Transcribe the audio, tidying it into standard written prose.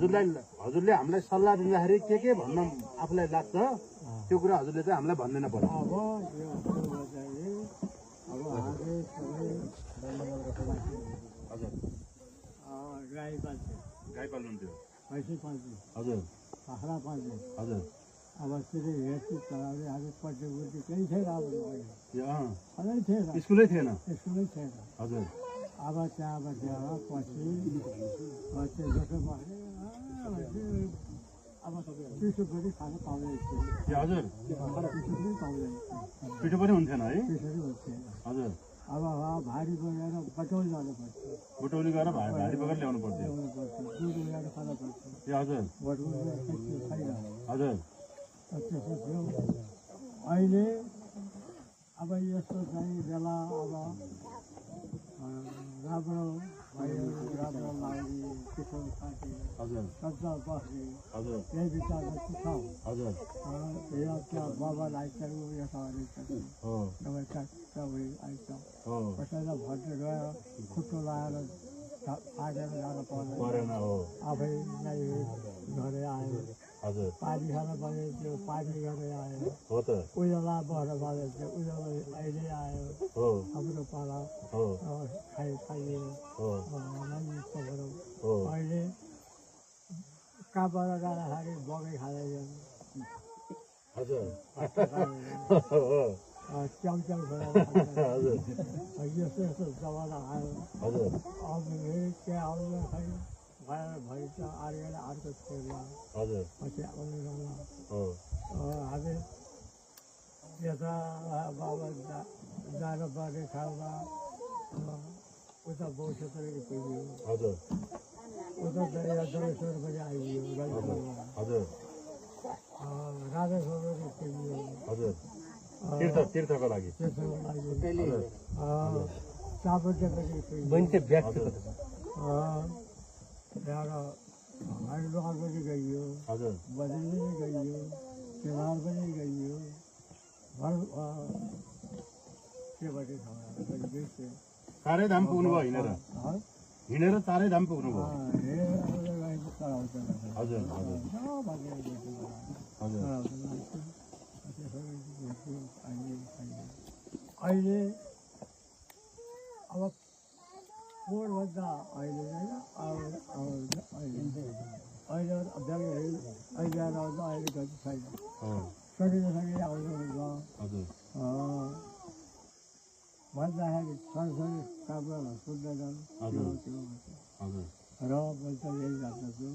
हजुरले हामीलाई सल्लाह दिँदाखेरि के भन्न आफूलाई लाग्छ त्यो कुरा हजुरले चाहिँ हामीलाई भन्दैन पर्यो। अब यो चाहिँ अब हामी सबै हजुर गाई पाल्छौँ, गाई पाल्नुहुन्थ्यो भैँसी पाल्छौँ, हजुर बाख्रा पाल्छौँ। हजुर अब त्यसले हेर्छु चलाउने हामी पट्टि केही थिएन। अब सधैँ थिएन, स्कुलै थिएन स्कुलै थिएन। हजुर अब त्यहाँबाट पछि त्यो जस्तो बस्ने अब पिठो पनि खानु पाउँदैन थियो। हजुर पिठो पनि पाउँदैन, पिठो पनि हुन्थेन है पिठो पनि हुन्थेन। हजुर अब भारी बोकेर बटौली जानु पर्थ्यो, बुटौली गएर भारी बोकेर ल्याउनु पर्थ्यो। ल्याउनु पर्थ्यो, दुध ल्याएर खानु पर्थ्यो। हजुर बटौली छैन, हजुर त्यस्तो थियो। अहिले अब यस्तो चाहिँ बेला अब राम्रो भयो, राम्रो लाग्ने पिठो खाने हजुर सब्जा बस्ने हजुर यही विचारमा छ। हजुर यहाँ त्यहाँ बाबा आइन्छ यता आइन्छ हो नभए सबै आइन्छ। हो कसैलाई भट्टे गएर खुट्टो लगाएर फाटेर जानु परेन हो आफै नै घरै आयो। हजुर पानी खान पर्यो, त्यो पानी गरेर आयो। हो त उयोला बस्न पर्यो, त्यो उयोला अहिले आयो। हो हाम्रो पाला हो खाइयो हो हो अहिले कहाँबाट जाँदाखेरि बगै खाँदैन, हजुर च्याउच्याउ हजुर यस्तो यस्तो जमाना आयो। हजुर अब त्यहाँ आउनु खै भएर भइन्छ आएर अर्को छोड्ला हजुर पछि आउनु गर्ला। हो हामी यता बाबा जानुपर्ने ठाउँमा उता बौद्धतरीको पुग्यो, हजुर उता जलेश्वर पनि आइयो, हजुर राधाश्वर पनि पुग्यो। हजुर तीर्थको लागि त्यसको लागि चापटे पनि पुग्यो। त्यहाँ हरिद्वार पनि गइयो, हजुर बद्री पनि गइयो, केदार पनि गइयो। केबाट चारै धाम पुग्नुभयो हिँडेर हिँडेर चारै धाम पुग्नुभयो। हजुर हजुर हजुर अहिले अब पोहोरभन्दा अहिले अहिले आउँदा अहिले गति छैन, सकिँदै आउनुहुन्छ हजुर भन्दाखेरि सरसरी कामहरू सुन्दैनन्। हजुर त्यो हजुर र मैले त यही जान्दछु।